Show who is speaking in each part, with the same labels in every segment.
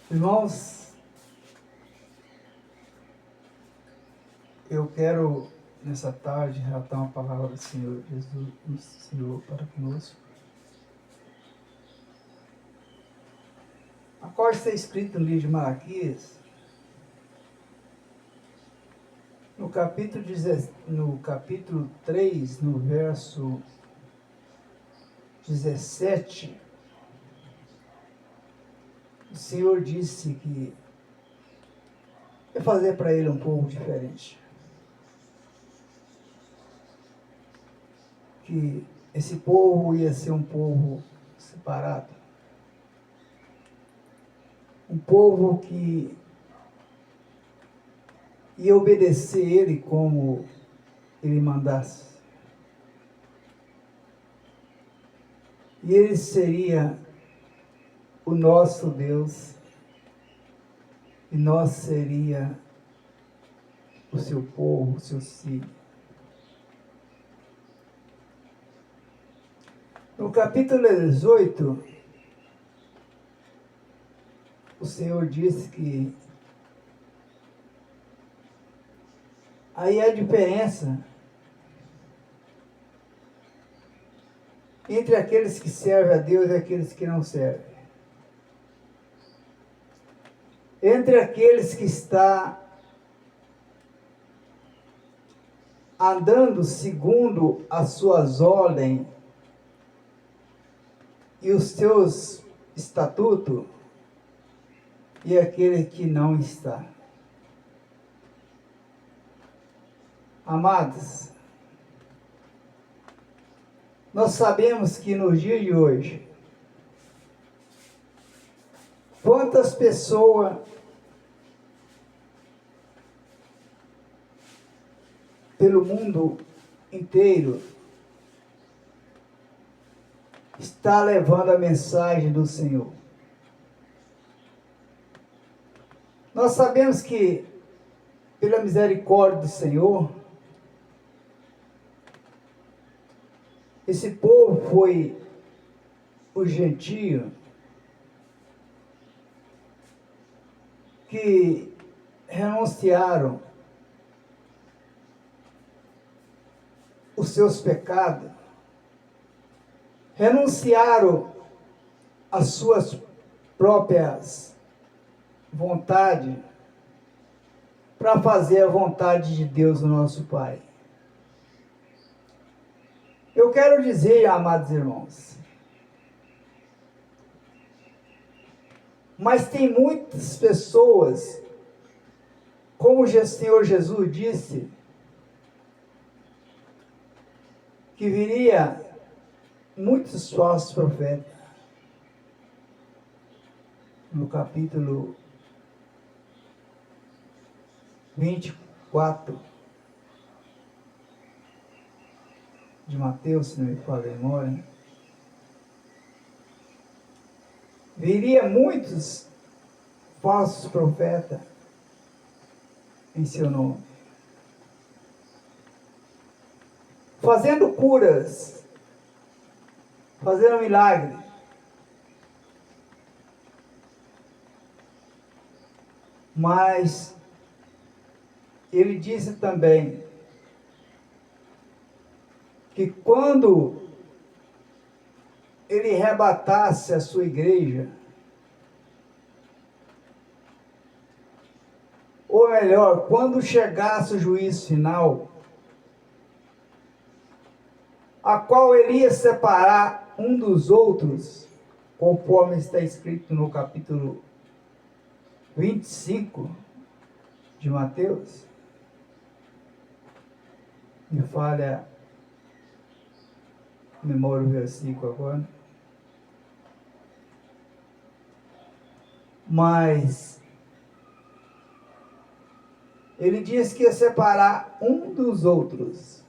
Speaker 1: Irmãos, eu quero nessa tarde relatar uma palavra do Senhor Jesus, do Senhor para conosco, a qual está escrita no livro de Malaquias, no capítulo 3, no verso 17, o Senhor disse que ia fazer para ele um povo diferente. Que esse povo ia ser um povo separado. Um povo que ia obedecer ele como ele mandasse. E ele seria o nosso Deus, e nós seria o seu povo, o seu filho. No capítulo 18, o Senhor disse que aí a diferença entre aqueles que servem a Deus e aqueles que não servem. Entre aqueles que estão andando segundo as suas ordens e os seus estatutos, e aquele que não está. Amados, nós sabemos que no dia de hoje, quantas pessoas pelo mundo inteiro está levando a mensagem do Senhor. Nós sabemos que, pela misericórdia do Senhor, esse povo foi os gentios que renunciaram os seus pecados, renunciaram às suas próprias vontades para fazer a vontade de Deus, o nosso Pai. Eu quero dizer, amados irmãos, mas tem muitas pessoas, como o Senhor Jesus disse, que viria muitos falsos profetas. No capítulo 24 de Mateus, se não me falha a memória, viria muitos falsos profetas em seu nome, fazendo curas, fazendo milagres. Mas ele disse também que quando ele arrebatasse a sua igreja, ou melhor, quando chegasse o juízo final, a qual ele ia separar um dos outros, conforme está escrito no capítulo 25 de Mateus. Me falha a memória o versículo agora. Mas ele disse que ia separar um dos outros,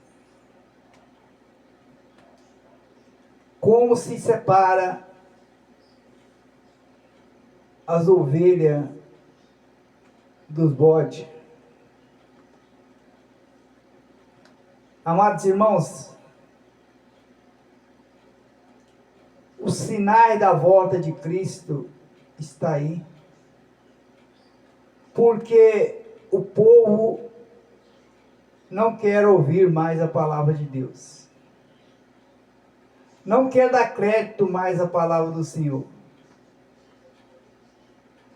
Speaker 1: como se separa as ovelhas dos bodes. Amados irmãos, os sinais da volta de Cristo está aí. porque o povo não quer ouvir mais a palavra de Deus. Não quer dar crédito mais à palavra do Senhor.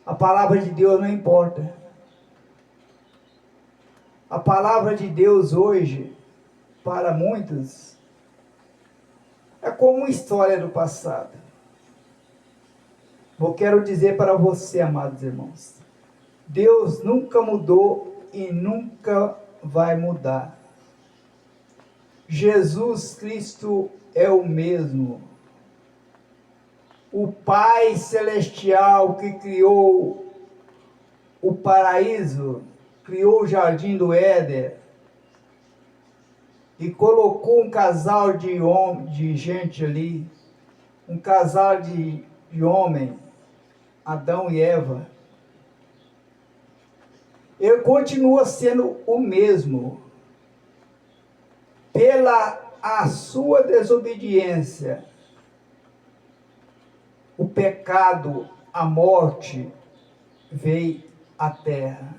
Speaker 1: A palavra de Deus não importa. A palavra de Deus hoje, para muitos, é como uma história do passado. Eu quero dizer para você, amados irmãos, Deus nunca mudou e nunca vai mudar. Jesus Cristo é o mesmo. O Pai Celestial que criou o paraíso, criou o jardim do Éden e colocou um casal de gente ali, um casal de homem, Adão e Eva. Ele continua sendo o mesmo. Pela a sua desobediência, o pecado, a morte veio à terra.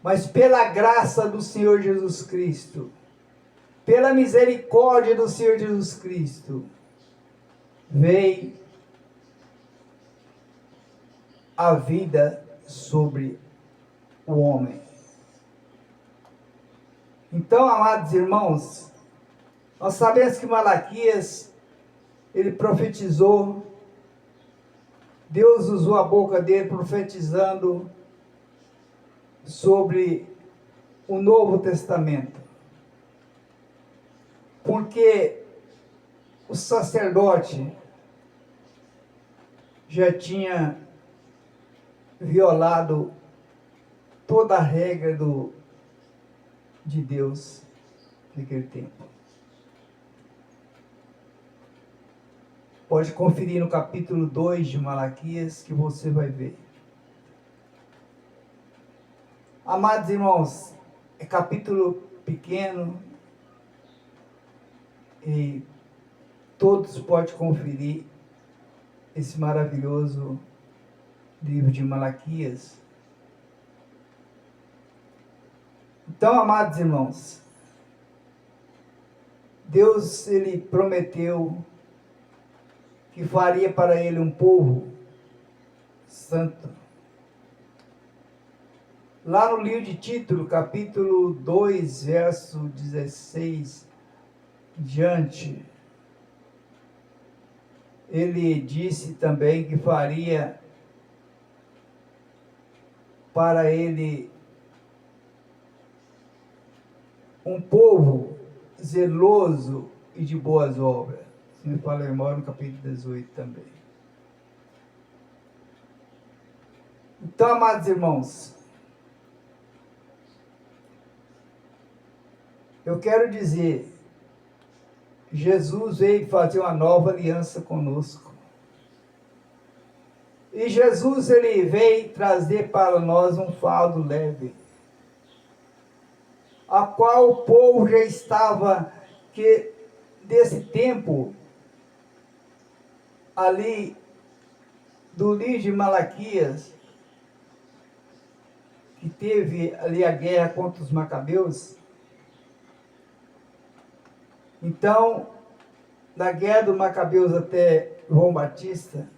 Speaker 1: Mas pela graça do Senhor Jesus Cristo, pela misericórdia do Senhor Jesus Cristo, veio a vida sobre o homem. Então, amados irmãos, nós sabemos que Malaquias, ele profetizou, Deus usou a boca dele profetizando sobre o Novo Testamento. Porque o sacerdote já tinha violado toda a regra de Deus naquele tempo. Pode conferir no capítulo 2 de Malaquias que você vai ver. Amados irmãos, é capítulo pequeno e todos podem conferir esse maravilhoso livro de Malaquias. Então, amados irmãos, Deus, ele prometeu que faria para ele um povo santo. Lá no livro de Tito, capítulo 2, verso 16 diante, ele disse também que faria para ele um povo zeloso e de boas obras. Se me fala a memória, no capítulo 18 também. Então, amados irmãos, eu quero dizer, Jesus veio fazer uma nova aliança conosco. E Jesus, ele veio trazer para nós um fardo leve, a qual o povo já estava, que desse tempo, ali, do livro de Malaquias, que teve ali a guerra contra os macabeus. Então, da guerra dos macabeus até João Batista,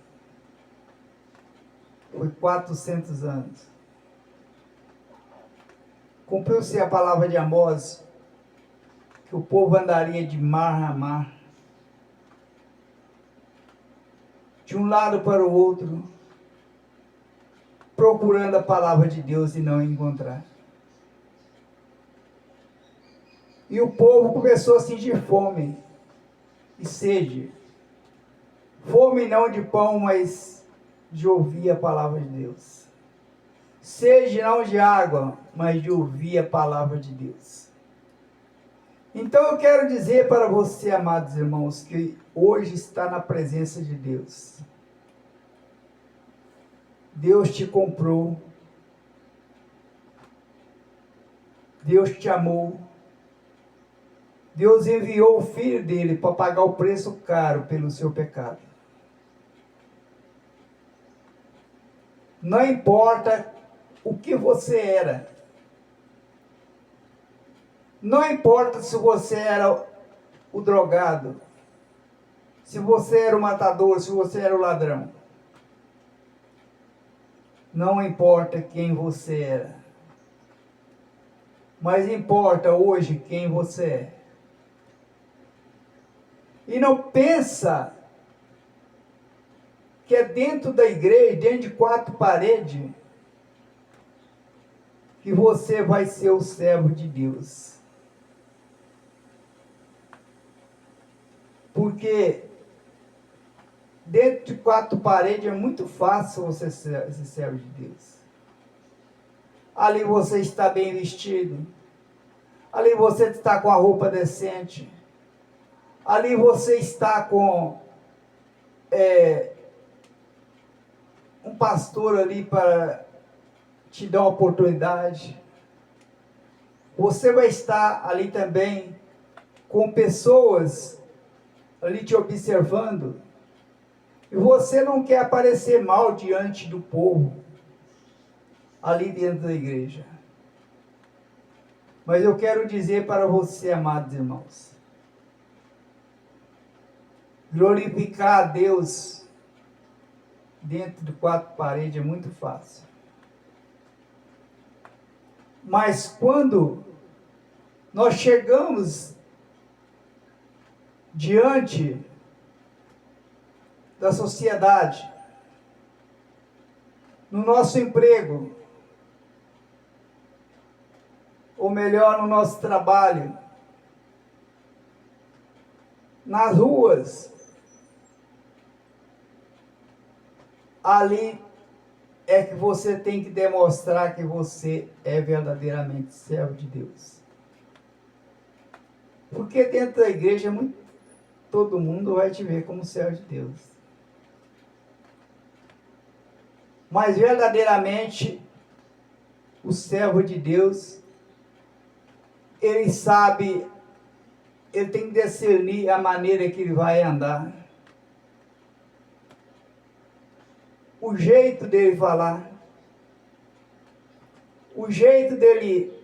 Speaker 1: foi 400 anos. Cumpriu-se a palavra de Amós, que o povo andaria de mar a mar, de um lado para o outro, procurando a palavra de Deus e não encontrar. E o povo começou a sentir fome e sede. Fome não de pão, mas de ouvir a palavra de Deus. Sede não de água, mas de ouvir a palavra de Deus. Então eu quero dizer para você, amados irmãos, que hoje está na presença de Deus. Deus te comprou. Deus te amou. Deus enviou o Filho dele para pagar o preço caro pelo seu pecado. Não importa o que você era. Não importa se você era o drogado, se você era o matador, se você era o ladrão. Não importa quem você era. Mas importa hoje quem você é. E não pensa que é dentro da igreja, dentro de 4 paredes, que você vai ser o servo de Deus. Porque dentro de 4 paredes é muito fácil você ser servo de Deus. Ali você está bem vestido. Ali você está com a roupa decente. Ali você está com um pastor ali para te dar uma oportunidade. Você vai estar ali também com pessoas ali te observando. E você não quer aparecer mal diante do povo, ali dentro da igreja. Mas eu quero dizer para você, amados irmãos, glorificar a Deus dentro de 4 paredes é muito fácil. Mas quando nós chegamos diante da sociedade, no nosso emprego, ou melhor, no nosso trabalho, nas ruas, ali é que você tem que demonstrar que você é verdadeiramente servo de Deus. Porque dentro da igreja, todo mundo vai te ver como servo de Deus. Mas verdadeiramente, o servo de Deus, ele sabe, ele tem que discernir a maneira que ele vai andar. O jeito dele falar. O jeito dele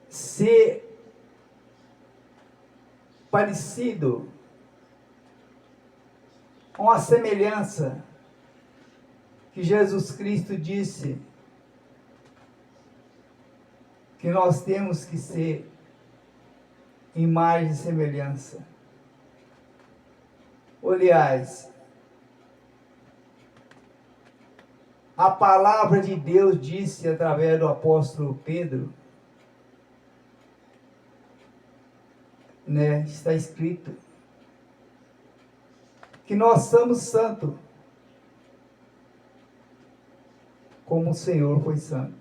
Speaker 1: ser parecido, com a semelhança que Jesus Cristo disse que nós temos que ser imagem e semelhança. Aliás, a palavra de Deus disse através do apóstolo Pedro, está escrito, que nós somos santos, como o Senhor foi santo.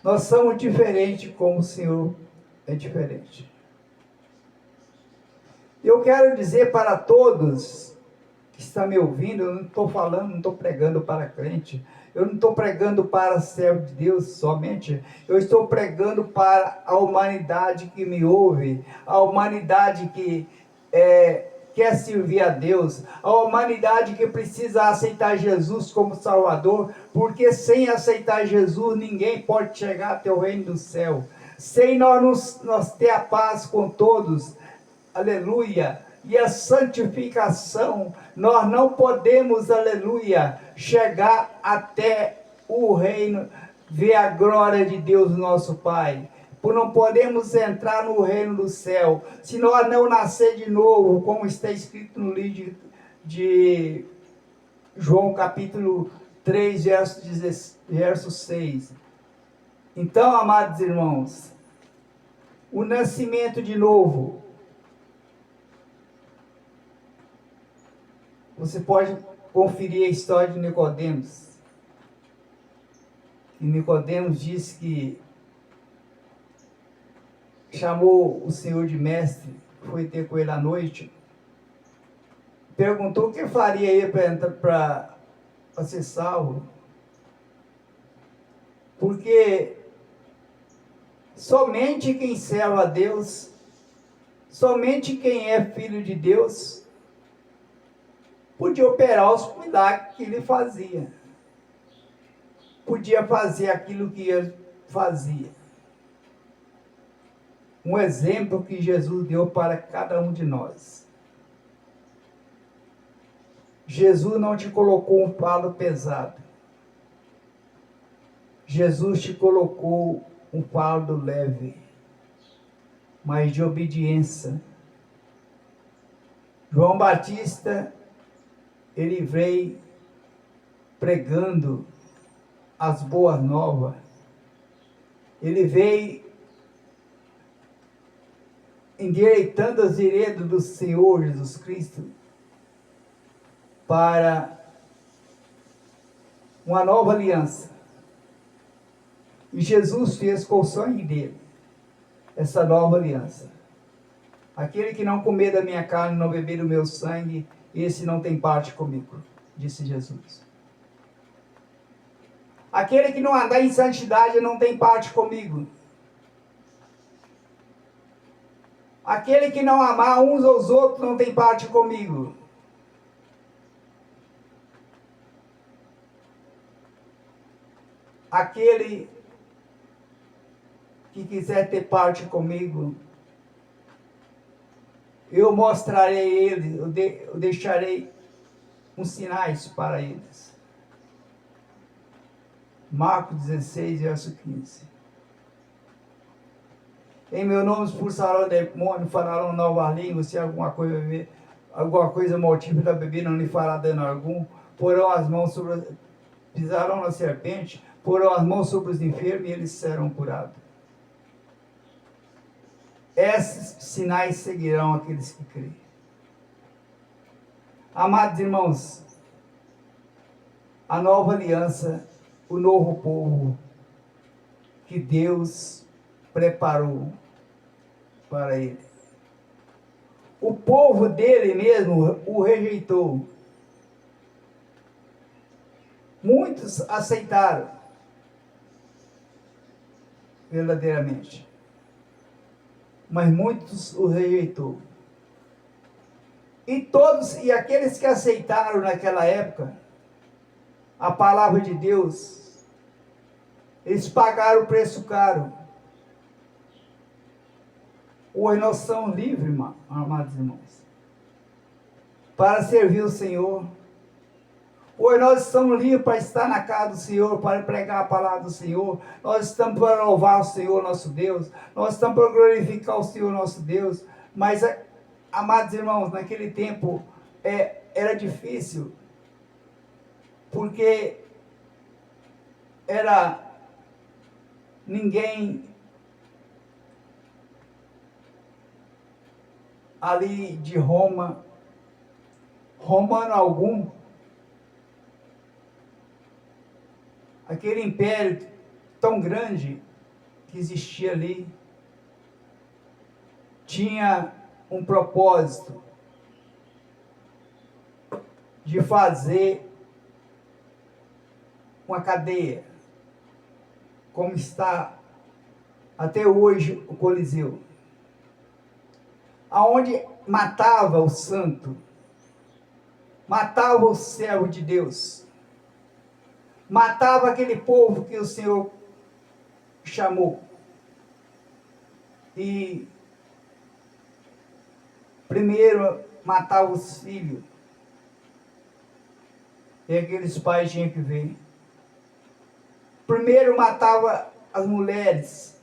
Speaker 1: Nós somos diferentes como o Senhor é diferente. Eu quero dizer para todos que estão me ouvindo, eu não estou falando, não estou pregando para crente, eu não estou pregando para servo de Deus somente, eu estou pregando para a humanidade que me ouve, a humanidade que quer servir a Deus, a humanidade que precisa aceitar Jesus como Salvador, porque sem aceitar Jesus ninguém pode chegar até o reino do céu, sem nós ter a paz com todos, aleluia, e a santificação, nós não podemos, aleluia, chegar até o reino, ver a glória de Deus nosso Pai, não podemos entrar no reino do céu, se nós não nascer de novo, como está escrito no livro de João capítulo 3, verso 6. Então, amados irmãos, o nascimento de novo, você pode conferir a história de Nicodemos. E Nicodemos disse que chamou o Senhor de mestre, foi ter com ele à noite, perguntou o que faria ele para ser salvo, porque somente quem serve a Deus, somente quem é filho de Deus, podia operar os milagres que ele fazia. Podia fazer aquilo que ele fazia. Um exemplo que Jesus deu para cada um de nós. Jesus não te colocou um fardo pesado. Jesus te colocou um fardo leve, mas de obediência. João Batista, ele veio pregando as boas novas. Ele veio endireitando as veredas do Senhor Jesus Cristo para uma nova aliança. E Jesus fez com o sangue dele essa nova aliança. Aquele que não comer da minha carne, não beber do meu sangue, esse não tem parte comigo, disse Jesus. Aquele que não andar em santidade não tem parte comigo. Aquele que não amar uns aos outros não tem parte comigo. Aquele que quiser ter parte comigo, eu mostrarei ele, eu deixarei uns sinais para eles. Marcos 16, verso 15. Em meu nome expulsarão demônio, falarão novas línguas, se alguma coisa mortífera beber não lhe fará dano algum, porão as mãos sobre, pisarão na serpente, porão as mãos sobre os enfermos e eles serão curados. Esses sinais seguirão aqueles que creem. Amados irmãos, a nova aliança, o novo povo que Deus preparou para ele. O povo dele mesmo o rejeitou. Muitos aceitaram verdadeiramente, mas muitos o rejeitou. E aqueles que aceitaram naquela época a palavra de Deus, eles pagaram o preço caro. Hoje nós somos livres, amados irmãos, para servir o Senhor. Hoje nós estamos livres para estar na casa do Senhor, para pregar a palavra do Senhor. Nós estamos para louvar o Senhor nosso Deus. Nós estamos para glorificar o Senhor nosso Deus. Mas, amados irmãos, naquele tempo era difícil, porque ninguém ali de Roma, romano algum, aquele império tão grande que existia ali, tinha um propósito de fazer uma cadeia, como está até hoje o Coliseu, aonde matava o santo, matava o servo de Deus, matava aquele povo que o Senhor chamou. E primeiro matava os filhos. E aqueles pais tinham que ver. Primeiro matava as mulheres.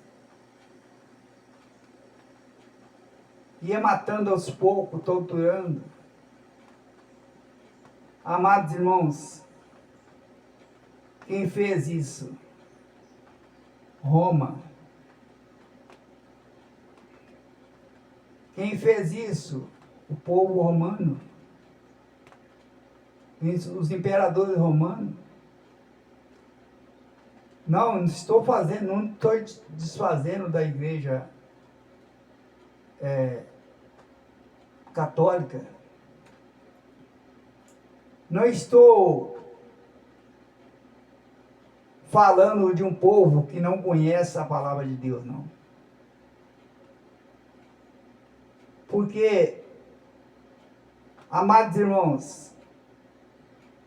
Speaker 1: Ia matando aos poucos, torturando. Amados irmãos, quem fez isso? Roma. Quem fez isso? O povo romano. Os imperadores romanos. Não estou desfazendo da igreja católica. Não estou falando de um povo que não conhece a palavra de Deus, não. Porque, amados irmãos,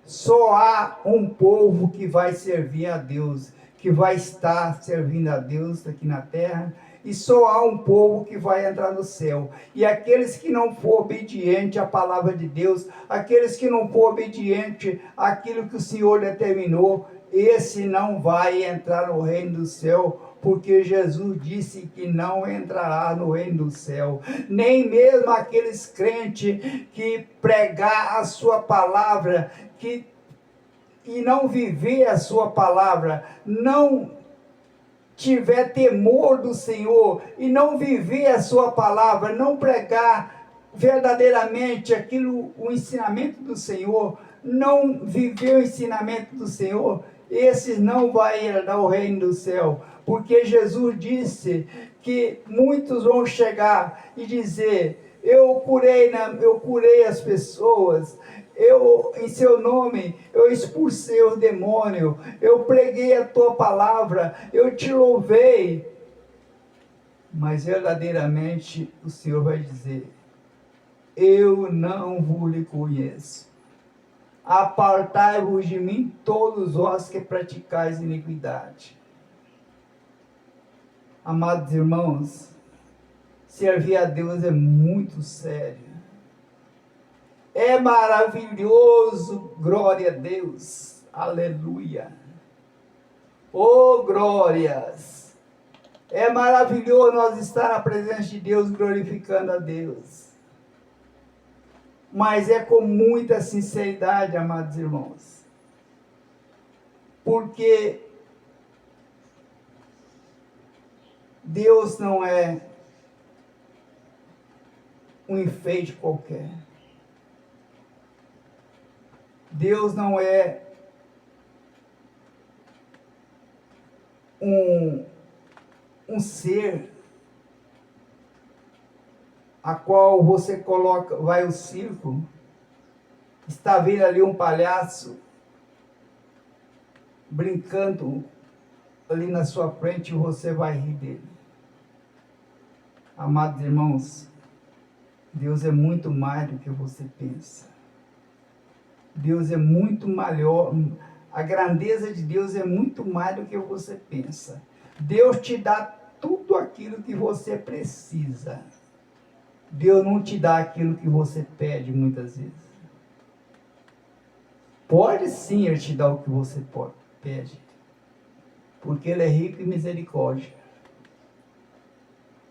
Speaker 1: Só há um povo que vai servir a Deus, que vai estar servindo a Deus aqui na terra, e só há um povo que vai entrar no céu. E aqueles que não for obediente à palavra de Deus, aqueles que não for obediente àquilo que o Senhor determinou, esse não vai entrar no reino do céu, porque Jesus disse que não entrará no reino do céu. Nem mesmo aqueles crentes que pregar a sua palavra, e não viver a sua palavra, não tiver temor do Senhor e não viver a sua palavra, não pregar verdadeiramente o ensinamento do Senhor, não viver o ensinamento do Senhor, esses não vão herdar o reino do céu, porque Jesus disse que muitos vão chegar e dizer: eu curei as pessoas, em seu nome, eu expulsei o demônio, eu preguei a tua palavra, eu te louvei. Mas verdadeiramente o Senhor vai dizer: eu não vos conheço. Apartai-vos de mim, todos vós que praticais iniquidade. Amados irmãos, servir a Deus é muito sério. É maravilhoso, glória a Deus, aleluia. Oh, glórias! É maravilhoso nós estar na presença de Deus, glorificando a Deus. Mas é com muita sinceridade, amados irmãos. Porque Deus não é um enfeite qualquer. Deus não é um ser a qual você coloca, vai ao circo, está vendo ali um palhaço brincando ali na sua frente e você vai rir dele. Amados irmãos, Deus é muito mais do que você pensa. Deus é muito maior, a grandeza de Deus é muito mais do que você pensa. Deus te dá tudo aquilo que você precisa. Deus não te dá aquilo que você pede muitas vezes. Pode sim Ele te dar o que você pede, porque Ele é rico em misericórdia.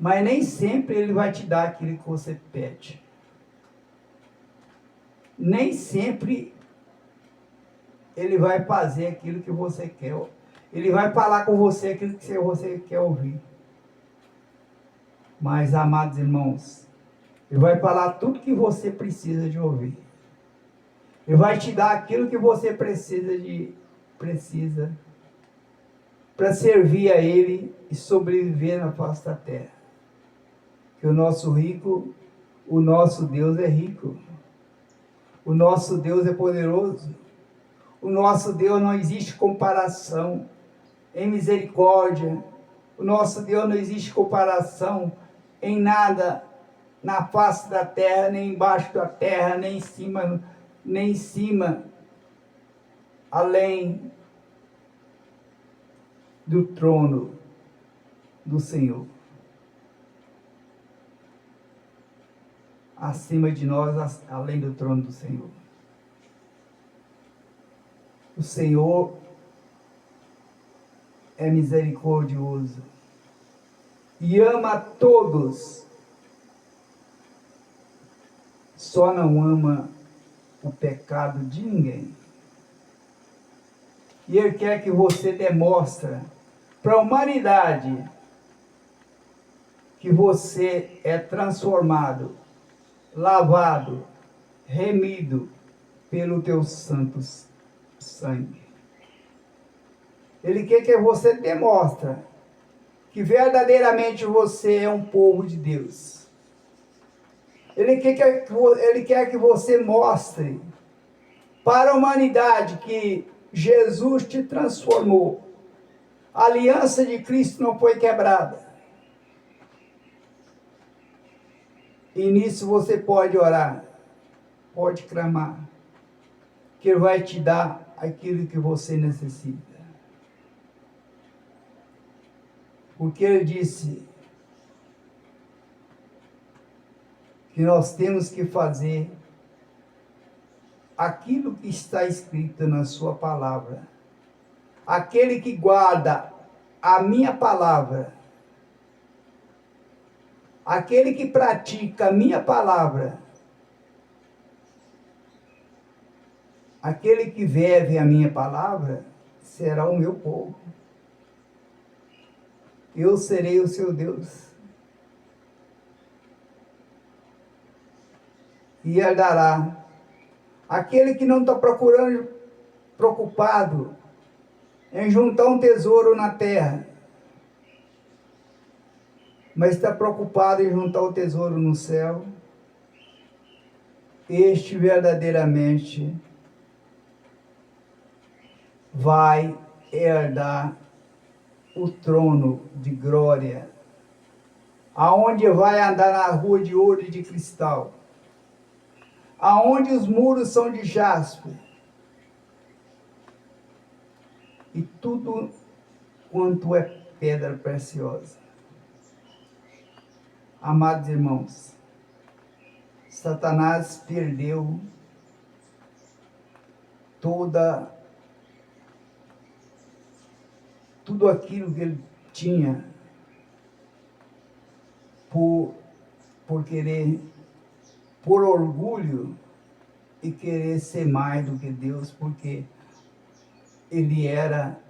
Speaker 1: Mas nem sempre Ele vai te dar aquilo que você pede. Nem sempre Ele vai fazer aquilo que você quer. Ele vai falar com você aquilo que você quer ouvir. Mas, amados irmãos, Ele vai falar tudo que você precisa de ouvir. Ele vai te dar aquilo que você precisa para servir a Ele e sobreviver na face da terra. Que o nosso Deus é rico. O nosso Deus é poderoso. O nosso Deus não existe comparação em misericórdia. O nosso Deus não existe comparação em nada na face da terra, nem embaixo da terra, nem em cima, além do trono do Senhor. Acima de nós, além do trono do Senhor. O Senhor é misericordioso e ama a todos, só não ama o pecado de ninguém. E Ele quer que você demonstre para a humanidade que você é transformado, lavado, remido pelo teu santo sangue. Ele quer que você demonstre que verdadeiramente você é um povo de Deus. Ele quer que você mostre para a humanidade que Jesus te transformou. A aliança de Cristo não foi quebrada. E nisso você pode orar, pode clamar. que Ele vai te dar aquilo que você necessita. Porque Ele disse que nós temos que fazer aquilo que está escrito na sua palavra. Aquele que guarda a minha palavra, aquele que pratica a minha palavra, aquele que vive a minha palavra, será o meu povo. Eu serei o seu Deus. E herdará. Aquele que não está preocupado em juntar um tesouro na terra, mas está preocupado em juntar o tesouro no céu, este verdadeiramente vai herdar o trono de glória, aonde vai andar na rua de ouro e de cristal, aonde os muros são de jaspe, e tudo quanto é pedra preciosa. Amados irmãos, Satanás perdeu tudo aquilo que ele tinha por querer, por orgulho e querer ser mais do que Deus, porque ele era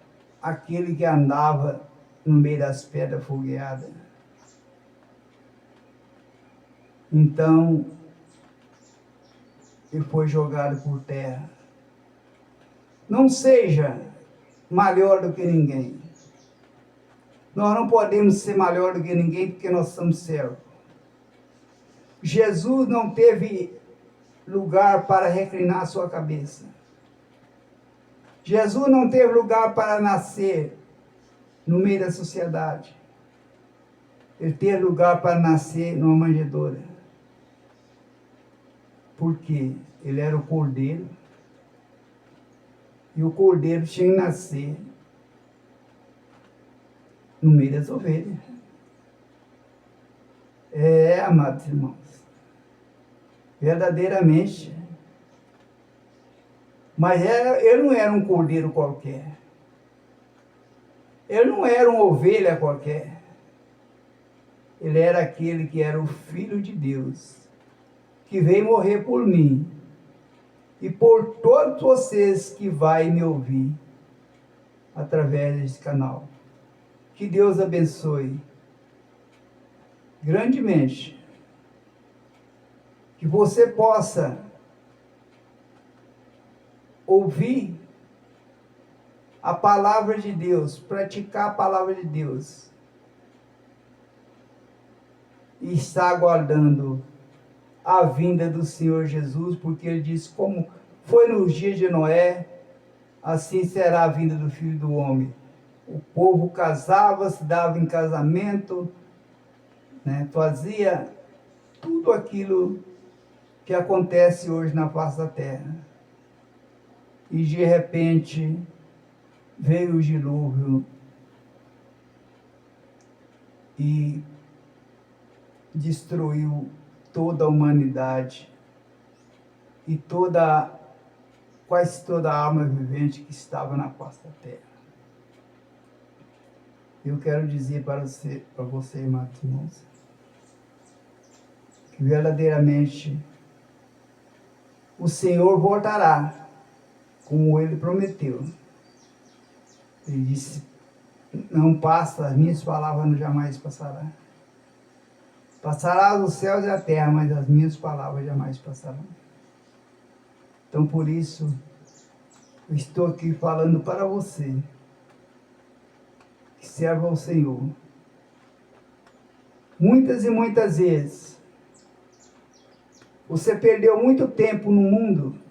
Speaker 1: aquele que andava no meio das pedras fogueadas. Então, ele foi jogado por terra. Não seja maior do que ninguém. Nós não podemos ser maior do que ninguém porque nós somos servos. Jesus não teve lugar para reclinar a sua cabeça. Jesus não teve lugar para nascer no meio da sociedade. Ele teve lugar para nascer numa manjedoura. Porque ele era o cordeiro. E o cordeiro tinha que nascer no meio das ovelhas. Amados irmãos, verdadeiramente. Mas ele não era um cordeiro qualquer. Ele não era uma ovelha qualquer. Ele era aquele que era o Filho de Deus, que veio morrer por mim e por todos vocês que vai me ouvir através desse canal. Que Deus abençoe grandemente. Que você possa ouvir a palavra de Deus, praticar a palavra de Deus e estar aguardando a vinda do Senhor Jesus, porque Ele disse, como foi nos dias de Noé, assim será a vinda do Filho do Homem. O povo casava, se dava em casamento, né, fazia tudo aquilo que acontece hoje na face da terra. E de repente veio o dilúvio e destruiu toda a humanidade e quase toda a alma vivente que estava na face da terra. Eu quero dizer para você, amados irmãos, que verdadeiramente o Senhor voltará, como Ele prometeu. Ele disse, não passa, as minhas palavras jamais passarão. Passará os céus e a terra, mas as minhas palavras jamais passarão. Então, por isso, eu estou aqui falando para você, que serve ao Senhor. Muitas e muitas vezes, você perdeu muito tempo no mundo.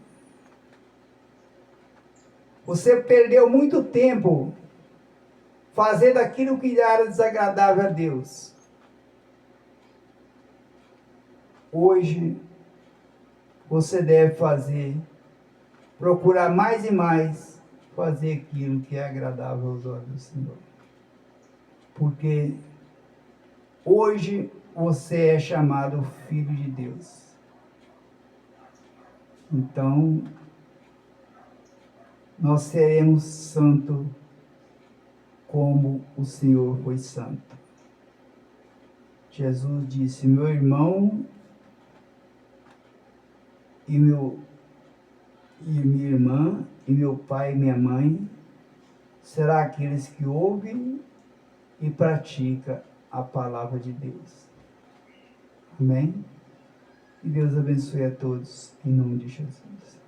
Speaker 1: Você perdeu muito tempo fazendo aquilo que era desagradável a Deus. Hoje, você deve fazer procurar mais e mais fazer aquilo que é agradável aos olhos do Senhor. Porque hoje você é chamado filho de Deus. Então, nós seremos santos como o Senhor foi santo. Jesus disse: meu irmão e minha irmã, e meu pai e minha mãe, será aqueles que ouvem e praticam a palavra de Deus. Amém? E Deus abençoe a todos, em nome de Jesus.